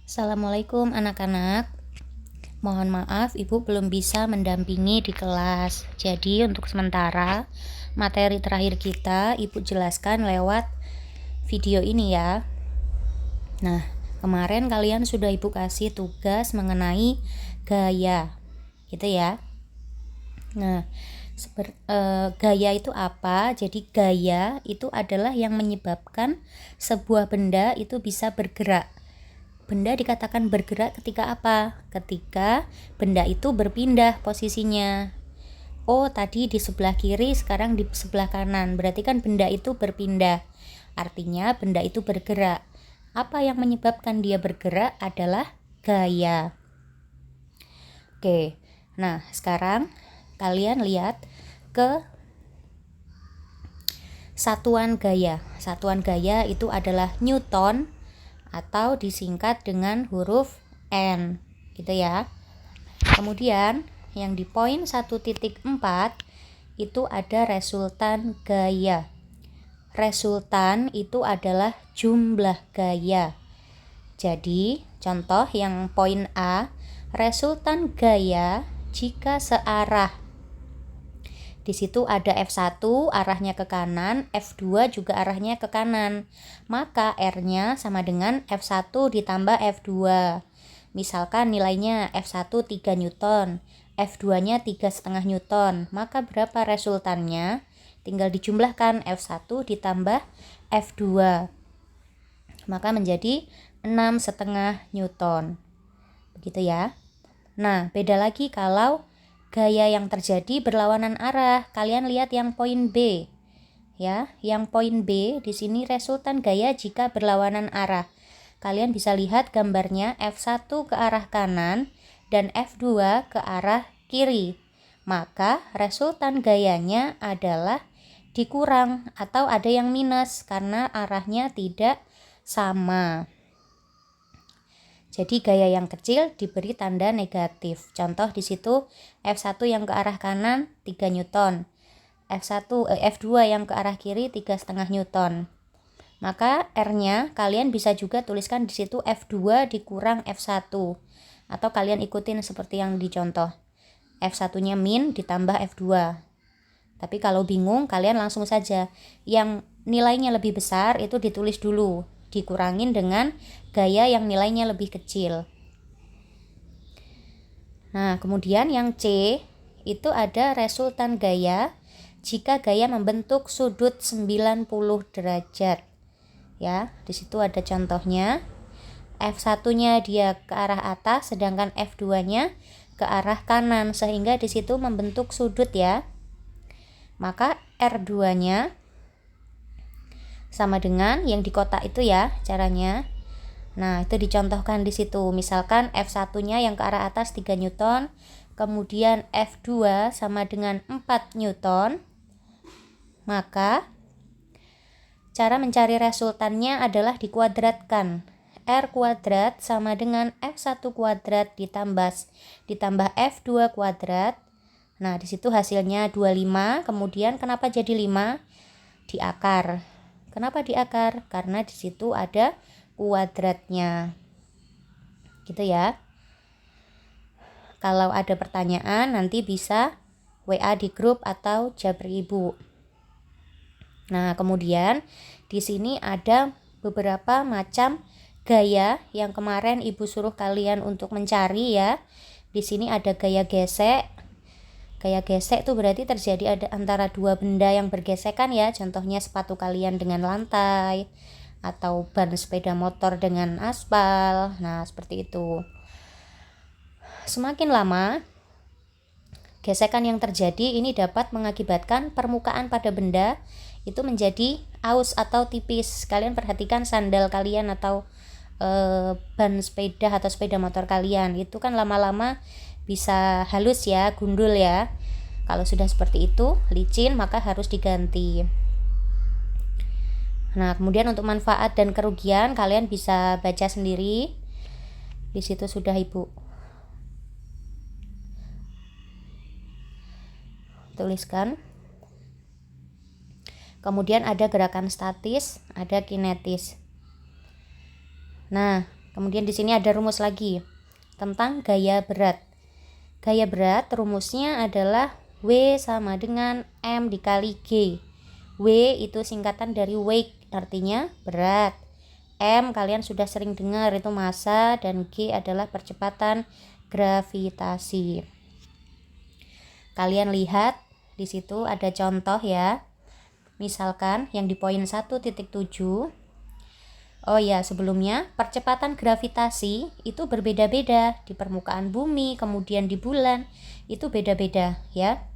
Assalamualaikum anak-anak. Mohon maaf Ibu belum bisa mendampingi di kelas. Jadi untuk sementara materi terakhir kita Ibu jelaskan lewat video ini ya. Nah, kemarin kalian sudah Ibu kasih tugas mengenai gaya. Gitu ya. Nah, gaya itu apa? Jadi gaya itu adalah yang menyebabkan sebuah benda itu bisa bergerak. Benda dikatakan bergerak ketika apa? Ketika benda itu berpindah posisinya. Oh, tadi di sebelah kiri, sekarang di sebelah kanan. Berarti kan benda itu berpindah. Artinya benda itu bergerak. Apa yang menyebabkan dia bergerak adalah gaya. Oke, nah sekarang kalian lihat ke satuan gaya. Satuan gaya itu adalah Newton atau disingkat dengan huruf N, gitu ya. Kemudian yang di poin 1.4 itu ada resultan gaya. Resultan itu adalah jumlah gaya. Jadi contoh yang poin A, resultan gaya jika searah. Di situ ada F1 arahnya ke kanan, F2 juga arahnya ke kanan. Maka R-nya sama dengan F1 ditambah F2. Misalkan nilainya F1 3 Newton, F2-nya 3,5 Newton. Maka berapa resultannya? Tinggal dijumlahkan F1 ditambah F2. Maka menjadi 6,5 Newton. Begitu ya. Nah, beda lagi kalau gaya yang terjadi berlawanan arah. Kalian lihat yang poin B. Ya, yang poin B di sini resultan gaya jika berlawanan arah. Kalian bisa lihat gambarnya F1 ke arah kanan dan F2 ke arah kiri. Maka resultan gayanya adalah dikurang atau ada yang minus karena arahnya tidak sama. Jadi gaya yang kecil diberi tanda negatif. Contoh di situ F1 yang ke arah kanan 3 Newton. F2 yang ke arah kiri 3,5 Newton. Maka R-nya kalian bisa juga tuliskan di situ F2 dikurang F1. Atau kalian ikutin seperti yang dicontoh. F1-nya min ditambah F2. Tapi kalau bingung kalian langsung saja yang nilainya lebih besar itu ditulis dulu, dikurangin dengan gaya yang nilainya lebih kecil. Nah, kemudian yang C itu ada resultan gaya jika gaya membentuk sudut 90 derajat. Ya, di situ ada contohnya. F1-nya dia ke arah atas sedangkan F2-nya ke arah kanan sehingga di situ membentuk sudut ya. Maka R2-nya sama dengan yang di kotak itu ya caranya. Nah, itu dicontohkan di situ. Misalkan F1-nya yang ke arah atas 3 Newton, kemudian F2 sama dengan 4 Newton. Maka cara mencari resultannya adalah dikuadratkan. R kuadrat sama dengan F1 kuadrat ditambah F2 kuadrat. Nah, di situ hasilnya 25. Kemudian kenapa jadi 5? Di akar. Kenapa di akar? Karena di situ ada kuadratnya. Gitu ya. Kalau ada pertanyaan nanti bisa WA di grup atau Japri Ibu. Nah, kemudian di sini ada beberapa macam gaya yang kemarin Ibu suruh kalian untuk mencari ya. Di sini ada gaya gesek. Gaya gesek itu berarti terjadi ada antara dua benda yang bergesekan ya. Contohnya sepatu kalian dengan lantai atau ban sepeda motor dengan aspal. Nah, seperti itu. Semakin lama gesekan yang terjadi ini dapat mengakibatkan permukaan pada benda itu menjadi aus atau tipis. Kalian perhatikan sandal kalian atau ban sepeda atau sepeda motor kalian itu kan lama-lama bisa halus ya, gundul ya. Kalau sudah seperti itu, licin, maka harus diganti. Nah, kemudian untuk manfaat dan kerugian kalian bisa baca sendiri. Di situ sudah Ibu tuliskan. Kemudian ada gerakan statis, ada kinetis. Nah, Kemudian di sini ada rumus lagi tentang gaya berat. Gaya berat rumusnya adalah W sama dengan M dikali G. W itu singkatan dari weight, artinya berat. M kalian sudah sering dengar, itu massa, dan G adalah percepatan gravitasi. Kalian lihat di situ ada contoh ya. Misalkan yang di poin 1.7. Oh ya, sebelumnya percepatan gravitasi itu berbeda-beda di permukaan bumi, kemudian di bulan, itu beda-beda ya.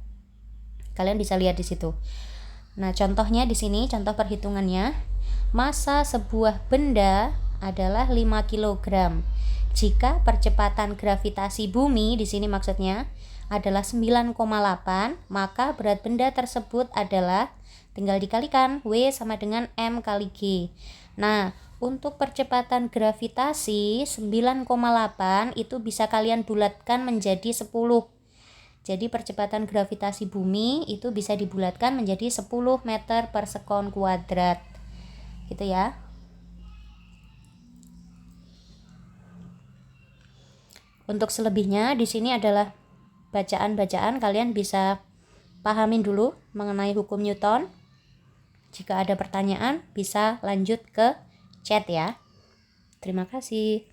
Kalian bisa lihat di situ. Nah, contohnya di sini, contoh perhitungannya, massa sebuah benda adalah 5 kg. Jika percepatan gravitasi bumi di sini maksudnya adalah 9,8, maka berat benda tersebut adalah, tinggal dikalikan, W sama dengan M kali G. Nah, untuk percepatan gravitasi 9,8 itu bisa kalian bulatkan menjadi 10. Jadi percepatan gravitasi bumi itu bisa dibulatkan menjadi 10 meter per sekon kuadrat. Gitu ya. Untuk selebihnya di sini adalah bacaan-bacaan, kalian bisa pahamin dulu mengenai hukum Newton. Jika ada pertanyaan bisa lanjut ke chat ya. Terima kasih.